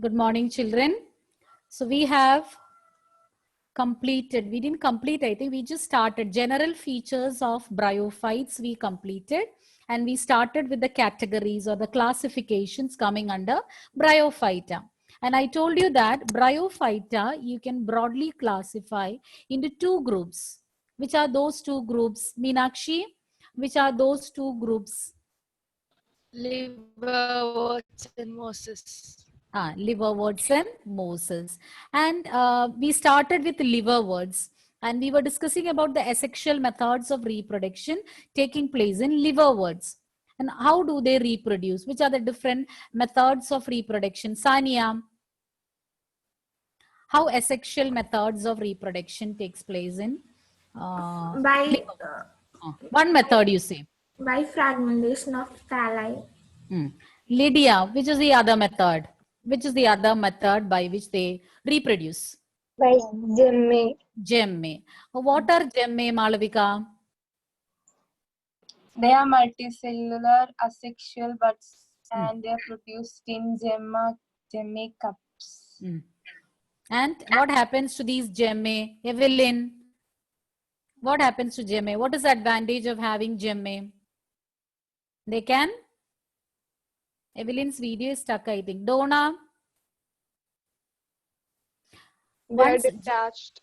Good morning, children. So we have completed, we didn't complete, I think we just started general features of bryophytes we completed, and we started with the categories or the classifications coming under bryophyta. And I told you that bryophyta you can broadly classify into two groups. Which are those two groups? Meenakshi, which are those two groups? Liverworts and mosses. Liverworts and mosses. And we started with liverworts, and we were discussing about the asexual methods of reproduction taking place in liverworts. And how do they reproduce? Which are the different methods of reproduction? Sania, how asexual methods of reproduction takes place in By one method you say. by fragmentation of thalli. Lydia, which is the other method? Which is the other method by which they reproduce? By gemme. Gemme. What are gemme, Malavika? They are multicellular asexual buds and they are produced in gemme cups. And what happens to these gemme? Evelyn, what happens to gemme? What is the advantage of having gemme? They can? Evelyn's video is stuck, I think. Donna? They are detached.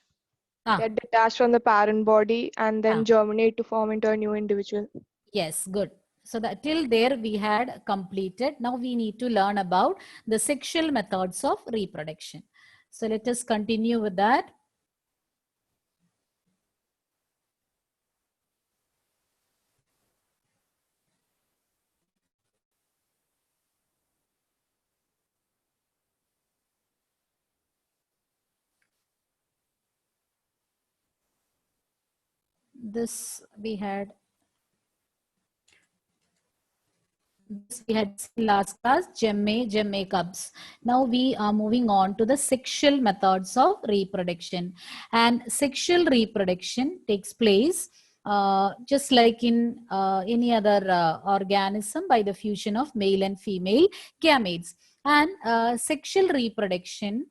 They are detached from the parent body and then germinate to form into a new individual. Yes, good. So that till there we had completed. Now we need to learn about the sexual methods of reproduction. So let us continue with that. This we had last class, gemme cubs. Now we are moving on to the sexual methods of reproduction. And sexual reproduction takes place just like in any other organism by the fusion of male and female gametes. And sexual reproduction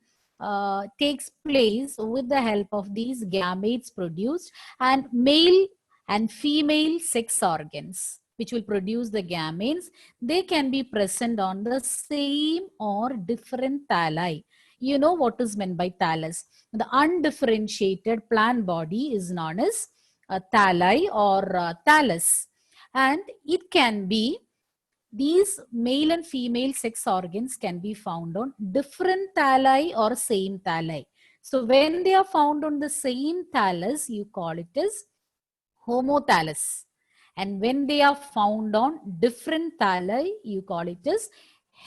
takes place with the help of these gametes produced and male and female sex organs which will produce the gametes. They can be present on the same or different thalli. You know what is meant by thallus. The undifferentiated plant body is known as thalli or thallus. And it can be, these male and female sex organs can be found on different thalli or same thalli. So when they are found on the same thallus, you call it as homothallus. And when they are found on different thalli, you call it as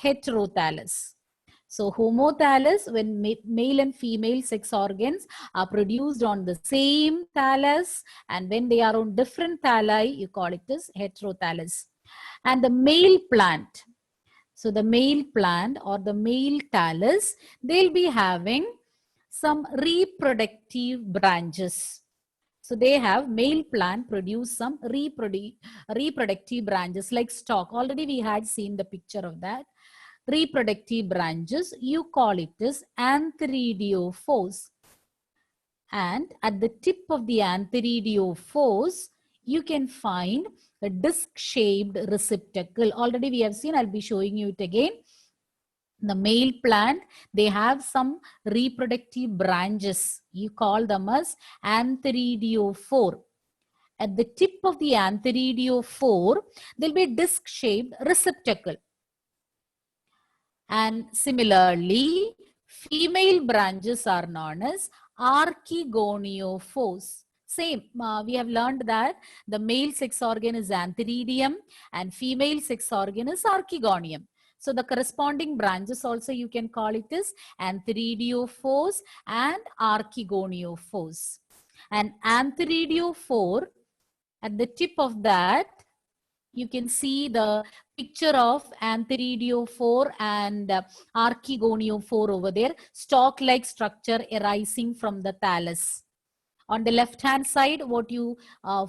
heterothallus. So homothallus, when male and female sex organs are produced on the same thallus, and when they are on different thalli, you call it as heterothallus. And the male plant, so the male plant or the male thallus, they'll be having some reproductive branches. So they have male plant produce some reproductive branches like stalk. Already we had seen the picture of that. Reproductive branches, you call it as antheridiopause. And at the tip of the antheridiopause, you can find a disc-shaped receptacle. Already we have seen, I'll be showing you it again. The male plant, they have some reproductive branches. You call them as antheridiophore. At the tip of the antheridiophore, there'll be a disc-shaped receptacle. And similarly, female branches are known as archegoniophores. Same, we have learned that the male sex organ is antheridium and female sex organ is archegonium. So the corresponding branches also you can call it as antheridiophores and archegoniophores. And antheridiophore, at the tip of that, you can see the picture of antheridiophore and archegoniophore over there, stalk-like structure arising from the thallus. On the left-hand side, what you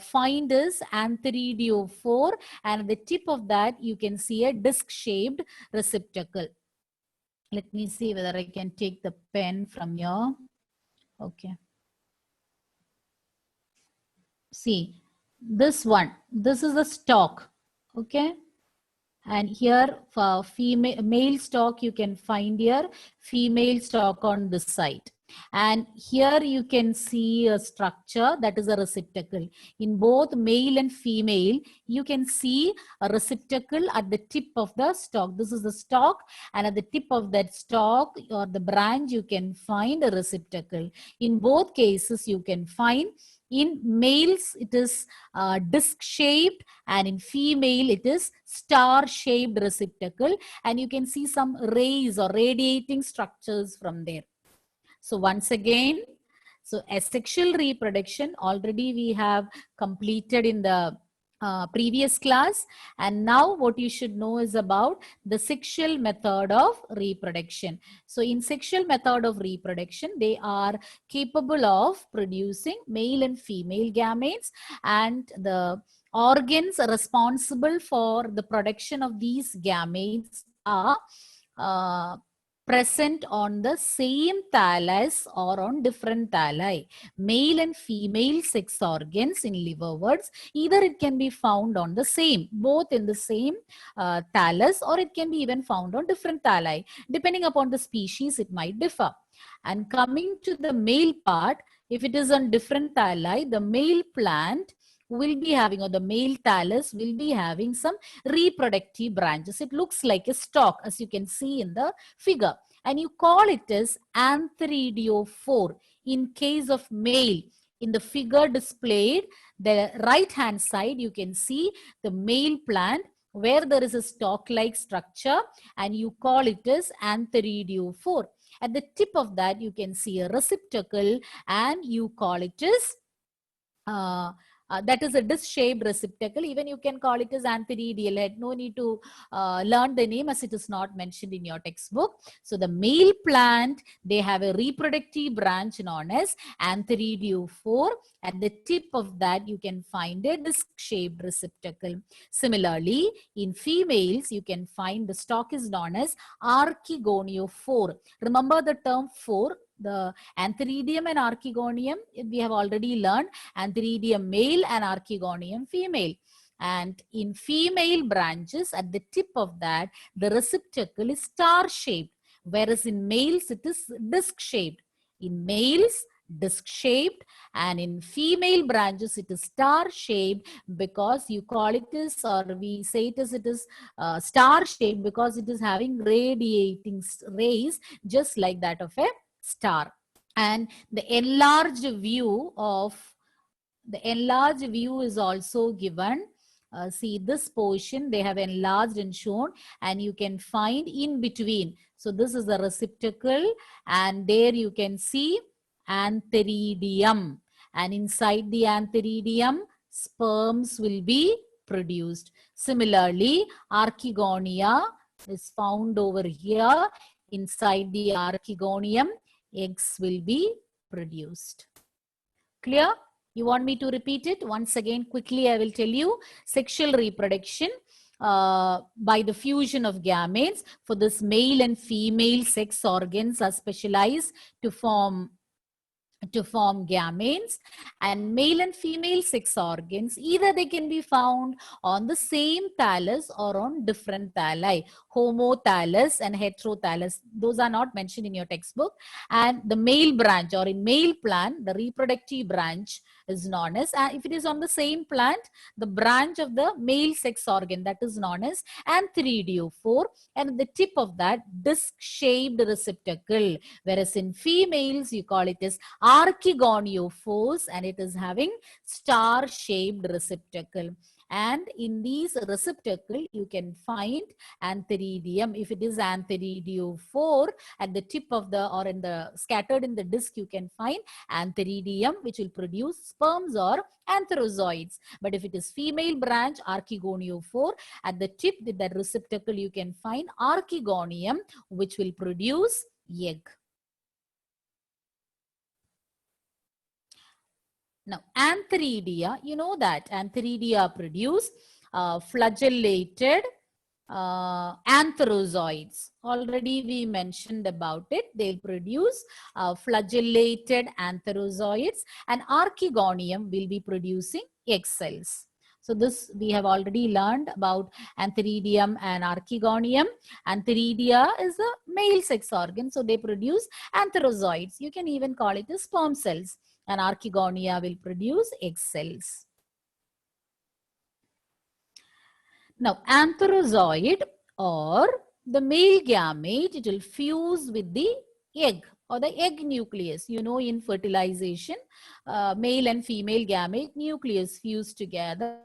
find is antheridiophore, and at the tip of that, you can see a disc-shaped receptacle. Let me see whether I can take the pen from here. Okay. See, this one, this is the stalk. Okay. And here for female, male stalk, you can find here female stalk on this side. And here you can see a structure that is a receptacle. In both male and female, you can see a receptacle at the tip of the stalk. This is the stalk, and at the tip of that stalk or the branch, you can find a receptacle. In both cases, you can find in males, it is disc shaped, and in female, it is star shaped receptacle. And you can see some rays or radiating structures from there. So once again, so asexual reproduction already we have completed in the previous class, and now what you should know is about the sexual method of reproduction. So in sexual method of reproduction, they are capable of producing male and female gametes, and the organs responsible for the production of these gametes are present on the same thallus or on different thalli. Male and female sex organs in liverworts, either it can be found on the same, both in the same thallus, or it can be even found on different thalli. Depending upon the species, it might differ. And coming to the male part, if it is on different thalli, the male plant will be having, or the male thallus will be having some reproductive branches. It looks like a stalk, as you can see in the figure, and you call it as antheridiophore in case of male. In the figure displayed, the right hand side, you can see the male plant where there is a stalk-like structure, and you call it as antheridiophore. At the tip of that, you can see a receptacle, and you call it as that is a disc-shaped receptacle. Even you can call it as antheridial head. No need to learn the name, as it is not mentioned in your textbook. So the male plant, they have a reproductive branch known as antheridiophore. At the tip of that, you can find a disc-shaped receptacle. Similarly, in females, you can find the stalk is known as archegoniophore. Remember the term phore. The antheridium and archegonium, we have already learned antheridium male and archegonium female. And in female branches, at the tip of that, the receptacle is star-shaped, whereas in males, it is disc-shaped. In males, disc-shaped, and in female branches, it is star-shaped, because you call it as, or we say it as, it is star-shaped because it is having radiating rays just like that of a star. And the enlarged view is also given. See this portion, they have enlarged and shown, and you can find in between. So this is the receptacle, and there you can see antheridium, and inside the antheridium, sperms will be produced. Similarly, archegonia is found over here. Inside the archegonium, eggs will be produced. Clear? You want me to repeat it? Once again, quickly, I will tell you. Sexual reproduction by the fusion of gametes. For this, male and female sex organs are specialized to form gametes, and male and female sex organs, either they can be found on the same thallus or on different thalli. Homothallus and heterothallus, those are not mentioned in your textbook. And the male branch, or in male plant, the reproductive branch is known as, if it is on the same plant, the branch of the male sex organ, that is known as antheridiophore, and at the tip of that, disc-shaped receptacle. Whereas in females, you call it as archegoniophores, and it is having star-shaped receptacle. And in these receptacle, you can find antheridium. If it is antheridiophore, at the tip of the, or in the scattered in the disc, you can find antheridium, which will produce sperms or antherozoids. But if it is female branch, archegoniophore, at the tip with that receptacle, you can find archegonium, which will produce egg. Now, antheridia, you know that antheridia produce flagellated antherozoids. Already we mentioned about it. They'll produce flagellated antherozoids, and archegonium will be producing egg cells. So this we have already learned about antheridium and archegonium. Antheridia is a male sex organ, so they produce antherozoids. You can even call it as sperm cells, and archegonia will produce egg cells. Now, antherozoid or the male gamete, it will fuse with the egg or the egg nucleus. You know, in fertilization, male and female gamete nucleus fuse together.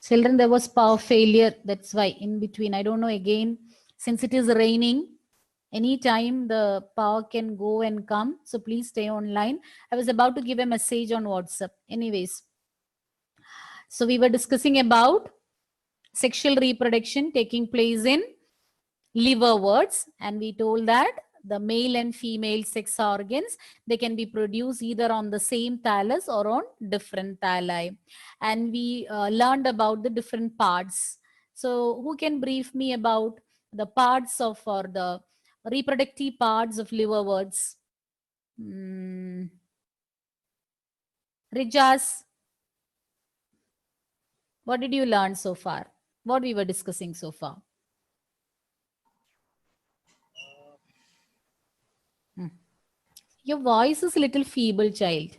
Children, there was power failure. That's why in between, I don't know again, since it is raining, anytime the power can go and come. So please stay online. I was about to give a message on WhatsApp. Anyways, so we were discussing about sexual reproduction taking place in liverworts, and we told that the male and female sex organs, they can be produced either on the same thallus or on different thalli. And we learned about the different parts. So who can brief me about the parts of, or the reproductive parts of liverworts? Rijas, what did you learn so far? What we were discussing so far? Your voice is a little feeble, child.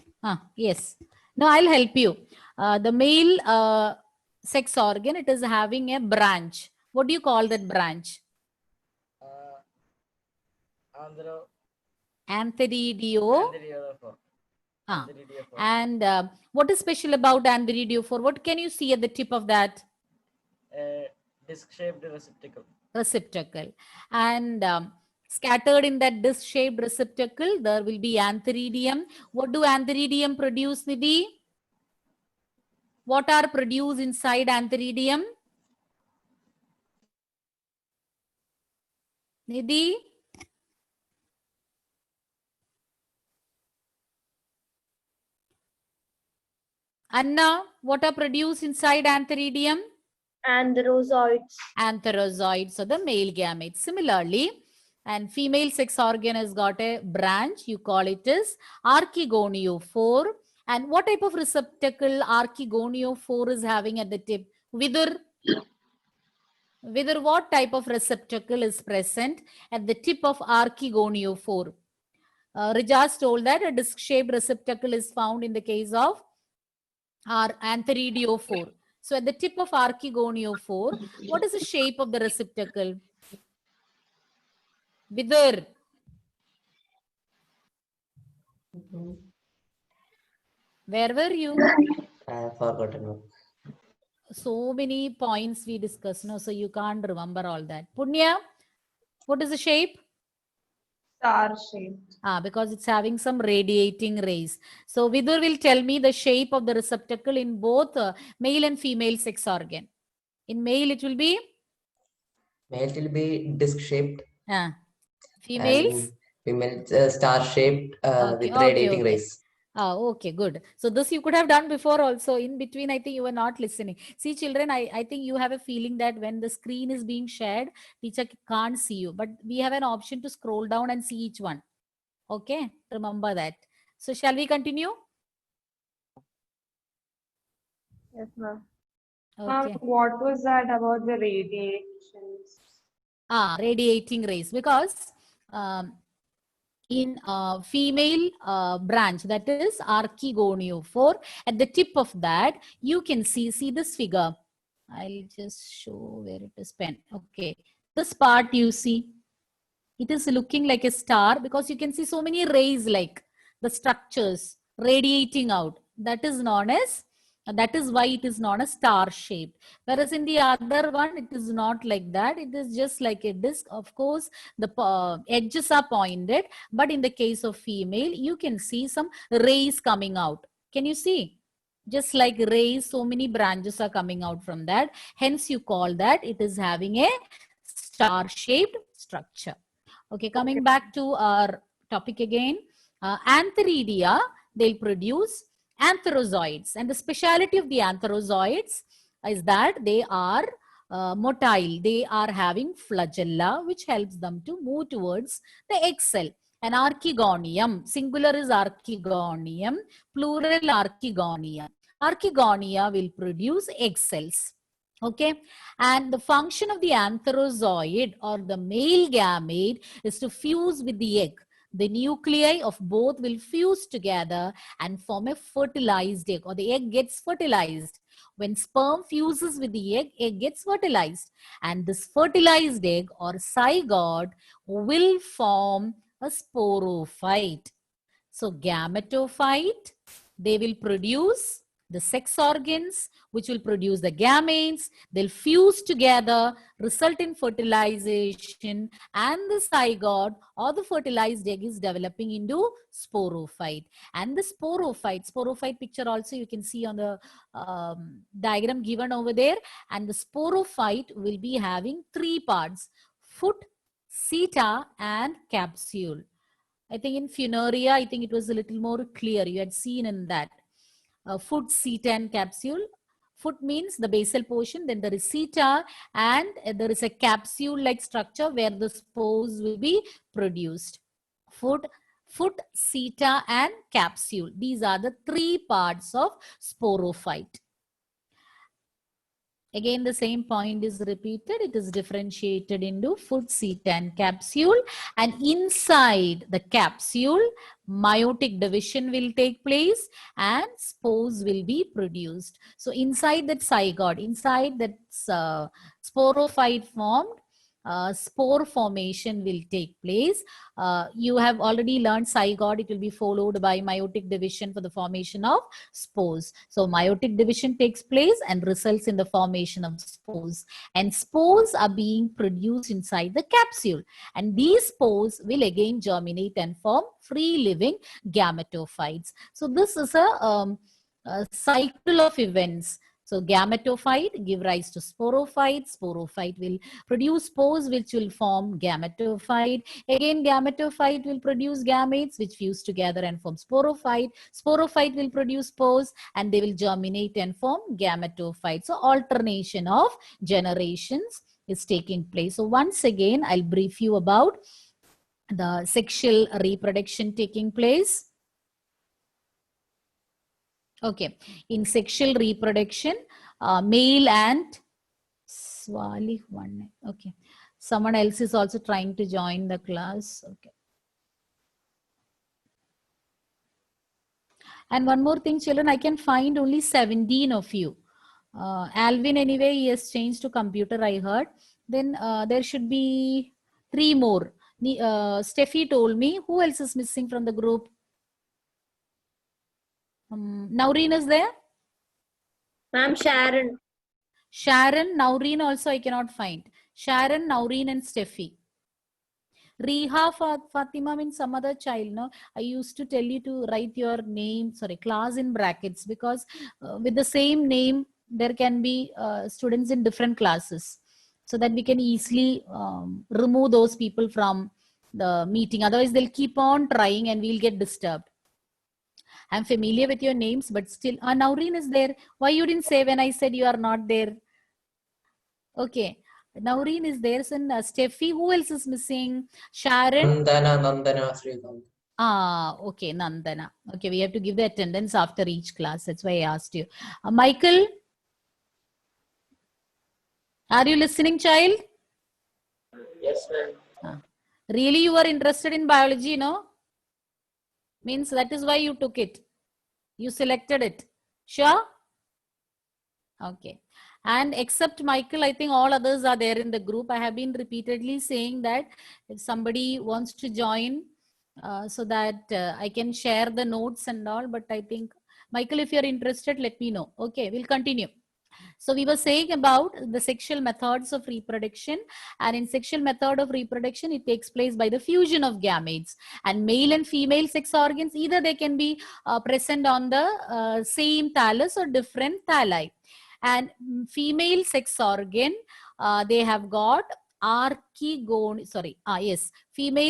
Yes. No, I'll help you. The male sex organ, it is having a branch. What do you call that branch? Antheridiophore. And what is special about antheridiophore? What can you see at the tip of that? Disc-shaped receptacle. Receptacle. And scattered in that disc-shaped receptacle, there will be antheridium. What do antheridium produce, Nidhi? What are produced inside antheridium? Nidhi? Anna, what are produced inside antheridium? Antherozoids. Antherozoids, so the male gametes. Similarly, and female sex organ has got a branch, you call it as archegoniophore, And what type of receptacle archegoniophore is having at the tip? Wither what type of receptacle is present at the tip of archegoniophore? Rijas told that a disc-shaped receptacle is found in the case of our antheridiophore. So at the tip of archegoniophore, what is the shape of the receptacle? Wither. Where were you? I have forgotten. So many points we discussed, no? So you can't remember all that. Punya, what is the shape? Star shape. Because it's having some radiating rays. So Vidur will tell me the shape of the receptacle in both male and female sex organ. In male, it will be? Male will be disc shaped. Females? Female star shaped with radiating rays. Okay, good. So this you could have done before also. In between, I think you were not listening. See, children, I think you have a feeling that when the screen is being shared, teacher can't see you. But we have an option to scroll down and see each one. Okay, remember that. So shall we continue? Yes, ma'am. Okay. What was that about the radiations? Radiating rays. Because in female branch, that is archegoniophore, at the tip of that, you can see this figure. I'll just show where it is pen. Okay. This part you see, it is looking like a star because you can see so many rays like the structures radiating out. That is known as, that is why it is known as star shaped. Whereas in the other one, it is not like that. It is just like a disc. Of course, the edges are pointed, but in the case of female, you can see some rays coming out. Can you see? Just like rays, so many branches are coming out from that. Hence, you call that it is having a star-shaped structure. Okay, coming back to our topic again. Antheridia, they'll produce antherozoids. And the speciality of the antherozoids is that they are motile. They are having flagella, which helps them to move towards the egg cell. And archegonium, singular is archegonium, plural archegonia. Archegonia will produce egg cells. Okay, and the function of the antherozoid or the male gamete is to fuse with the egg. The nuclei of both will fuse together and form a fertilized egg, or the egg gets fertilized. When sperm fuses with the egg gets fertilized. And this fertilized egg or zygote will form a sporophyte. So gametophyte, they will produce the sex organs, which will produce the gametes. They'll fuse together, result in fertilization, and the zygote or the fertilized egg is developing into sporophyte. And the sporophyte picture also you can see on the diagram given over there. And the sporophyte will be having three parts: foot, seta, and capsule. I think in Funaria, I think it was a little more clear. You had seen in that. Foot, seta, and capsule. Foot means the basal portion, then there is seta, and there is a capsule-like structure where the spores will be produced. Foot, seta, and capsule. These are the three parts of sporophyte. Again, the same point is repeated. It is differentiated into foot, seta, and capsule. And inside the capsule, meiotic division will take place and spores will be produced. So inside that zygote, inside that sporophyte formed, spore formation will take place. You have already learned zygote. It will be followed by meiotic division for the formation of spores. So meiotic division takes place and results in the formation of spores. And spores are being produced inside the capsule. And these spores will again germinate and form free living gametophytes. So this is a cycle of events. So gametophyte give rise to sporophyte. Sporophyte will produce spores which will form gametophyte. Again, gametophyte will produce gametes which fuse together and form sporophyte. Sporophyte will produce spores and they will germinate and form gametophyte. So alternation of generations is taking place. So once again, I'll brief you about the sexual reproduction taking place. Okay. In sexual reproduction, male and Swali one. Okay. Someone else is also trying to join the class. Okay. And one more thing, children, I can find only 17 of you. Alvin, anyway, he has changed to computer, I heard. Then there should be 3 more. Steffi told me. Who else is missing from the group? Naureen is there? Ma'am, Sharon. Sharon, Naureen also I cannot find. Sharon, Naureen and Steffi. Riha, Fatima means some other child. No, I used to tell you to write your name, class in brackets, because with the same name, there can be students in different classes, so that we can easily remove those people from the meeting. Otherwise, they'll keep on trying and we'll get disturbed. I'm familiar with your names, but still, Naureen is there. Why you didn't say when I said you are not there? Okay. Naureen is there. And Steffi, who else is missing? Sharon. Nandana, Srikanth. Okay, Nandana. Okay, we have to give the attendance after each class. That's why I asked you. Michael, are you listening, child? Yes, ma'am. Really, you are interested in biology, no? Means that is why you took it. You selected it. Sure? Okay. And except Michael, I think all others are there in the group. I have been repeatedly saying that if somebody wants to join, so that I can share the notes and all. But I think, Michael, if you're interested, let me know. Okay, we'll continue. So we were saying about the sexual methods of reproduction, and in sexual method of reproduction, it takes place by the fusion of gametes, and male and female sex organs, either they can be present on the same thallus or different thalli. And female sex organ, they have got female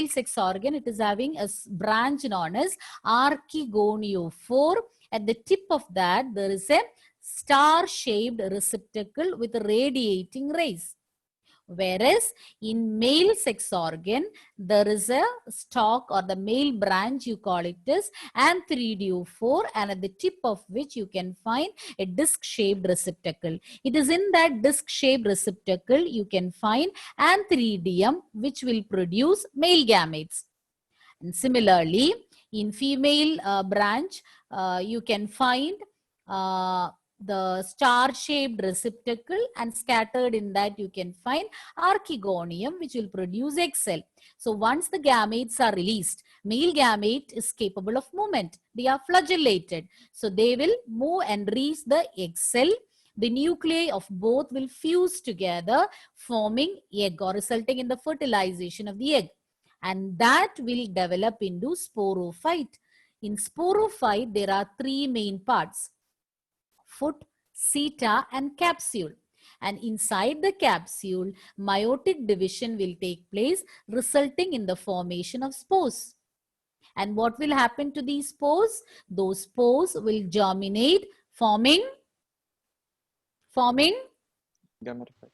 sex organ, it is having a branch known as archegoniophore. At the tip of that, there is a star-shaped receptacle with radiating rays. Whereas in male sex organ, there is a stalk, or the male branch, you call it as antheridophore, and at the tip of which you can find a disc-shaped receptacle. It is in that disc-shaped receptacle you can find antheridium, which will produce male gametes. And similarly, in female branch, you can find the star-shaped receptacle, and scattered in that you can find archegonium, which will produce egg cell. So once the gametes are released, male gamete is capable of movement. They are flagellated. So they will move and reach the egg cell. The nuclei of both will fuse together, forming egg, or resulting in the fertilization of the egg. And that will develop into sporophyte. In sporophyte, there are 3 main parts: foot, seta, and capsule. And inside the capsule, meiotic division will take place, resulting in the formation of spores. And what will happen to these spores? Those spores will germinate, forming Gametophyte.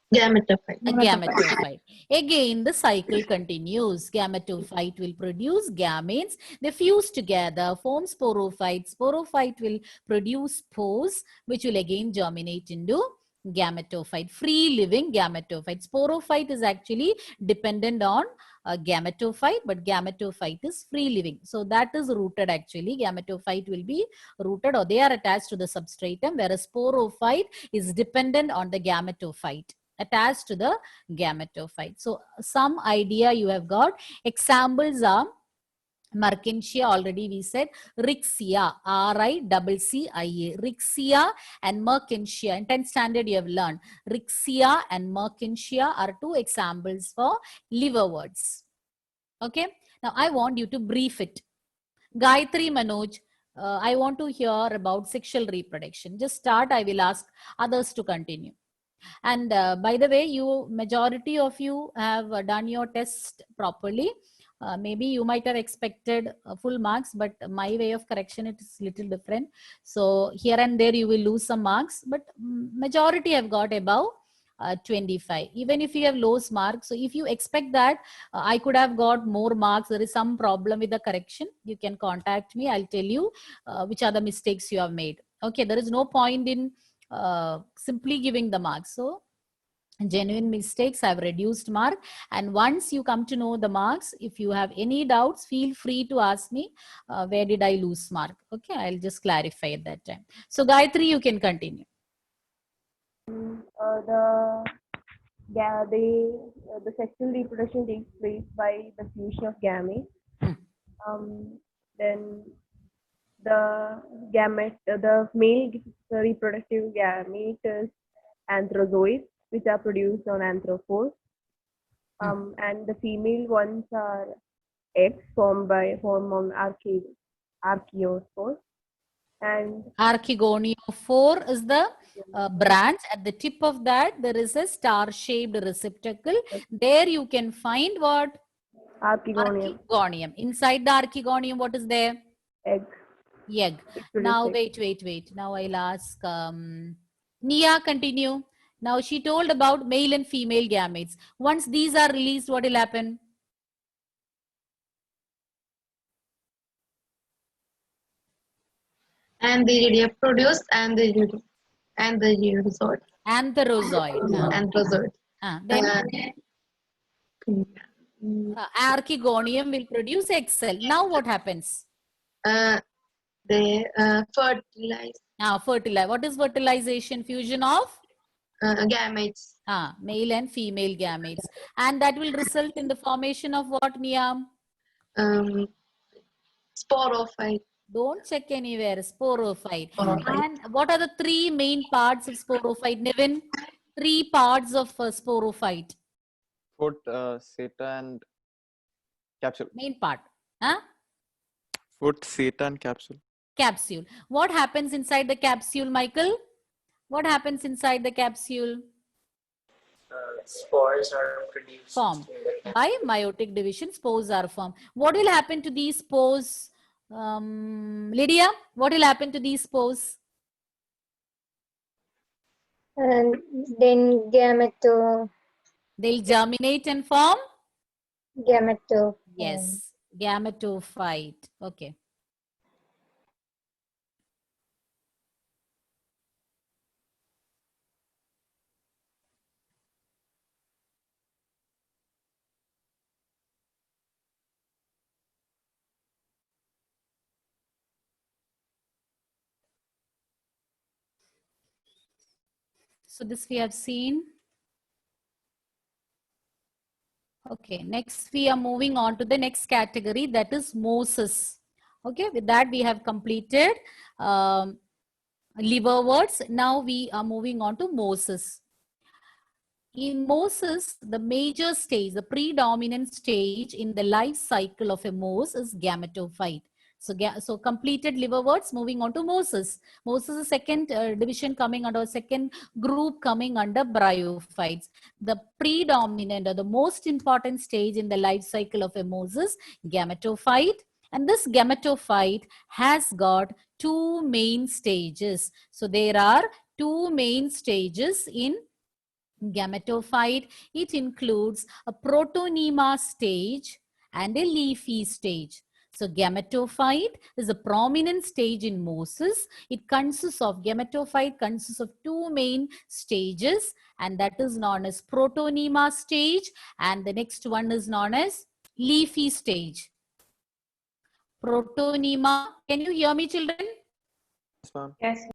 a gametophyte. Again, the cycle continues. Gametophyte will produce gametes. They fuse together, form sporophyte. Sporophyte will produce spores, which will again germinate into gametophyte, free living gametophyte. Sporophyte is actually dependent on gametophyte, but gametophyte is free living. So that is rooted actually. Gametophyte will be rooted, or they are attached to the substratum, whereas sporophyte is dependent on the gametophyte, attached to the gametophyte. So some idea you have got. Examples are Merkensia, already we said, Riccia, R-I-C-C-I-A, Riccia and Merkensia. In 10th standard you have learned. Riccia and Merkensia are 2 examples for liverworts. Okay, now I want you to brief it. Gayatri, Manoj, I want to hear about sexual reproduction. Just start, I will ask others to continue. And by the way, majority of you have done your test properly. Maybe you might have expected full marks, but my way of correction, it is little different. So here and there you will lose some marks, but majority have got above 25. Even if you have low marks, so if you expect that I could have got more marks, there is some problem with the correction, you can contact me. I'll tell you which are the mistakes you have made. Okay, there is no point in simply giving the marks. So genuine mistakes, I've reduced mark. And once you come to know the marks, if you have any doubts, feel free to ask me, where did I lose mark? Okay, I'll just clarify at that time. So Gayatri, you can continue. The sexual reproduction takes place by the fusion of gametes. Then the male reproductive gamete is anthrozoids, which are produced on anthropods. And the female ones are eggs formed on archaeospores. And Archegoniophore is the branch. At the tip of that, there is a star-shaped receptacle. There you can find what? Archegonium. Inside the archegonium, what is there? Egg. Now, wait. Now I'll ask Nia, continue. Now she told about male and female gametes. Once these are released, what will happen? And they reproduce and the urozoid. Antherozoid. Then archegonium will produce egg cell. Now what happens? They fertilize. Fertilize. What is fertilization? Fusion of gametes. Male and female gametes. And that will result in the formation of what, Nia? Sporophyte. Don't check anywhere. Sporophyte. And what are the three main parts of sporophyte, Nevin? 3 parts of sporophyte. Foot, seta, and capsule. Main part. Foot, seta, and capsule. Capsule. What happens inside the capsule, Michael? What happens inside the capsule? Spores are produced. Formed. By meiotic division, spores are formed. What will happen to these spores? Lydia, what will happen to these spores? And then They'll germinate and form? gametophyte. Yes, gametophyte. Okay. So this we have seen. Okay, next we are moving on to the next category, that is mosses. Okay, with that we have completed liverworts. Now we are moving on to mosses. In mosses, the major stage, the predominant stage in the life cycle of a moss is gametophyte. So completed liverworts, moving on to mosses. Mosses is second division coming under, second group coming under bryophytes. The predominant or the most important stage in the life cycle of a moss is gametophyte. And this gametophyte has got 2 main stages. So there are 2 main stages in gametophyte. It includes a protonema stage and a leafy stage. So gametophyte is a prominent stage in mosses. Gametophyte consists of 2 main stages, and that is known as protonema stage, and the next one is known as leafy stage. Protonema, can you hear me, children? Yes, ma'am. Yes.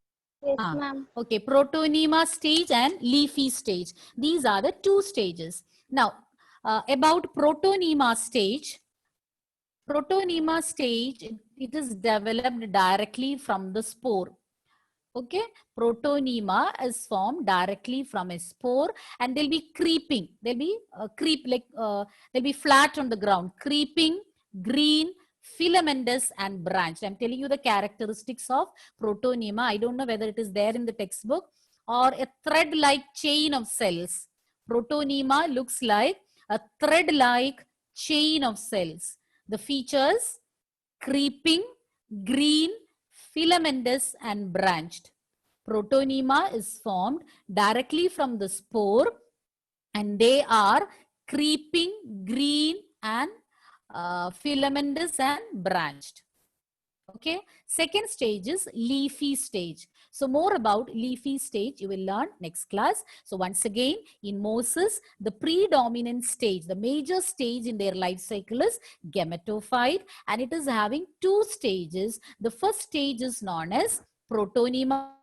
Yes, ma'am. Okay, protonema stage and leafy stage. These are the 2 stages. Now, about protonema stage, it is developed directly from the spore. Okay, protonema is formed directly from a spore, and they'll be creeping. They'll be they'll be flat on the ground, creeping, green, filamentous, and branched. I'm telling you the characteristics of protonema. I don't know whether it is there in the textbook, or a thread-like chain of cells. Protonema looks like a thread-like chain of cells. The features: creeping, green, filamentous, and branched. Protonema is formed directly from the spore, and they are creeping, green, and filamentous and branched. Okay. Second stage is leafy stage. So more about leafy stage you will learn next class. So once again, in mosses, the predominant stage, the major stage in their life cycle is gametophyte, and it is having two stages. The first stage is known as protonema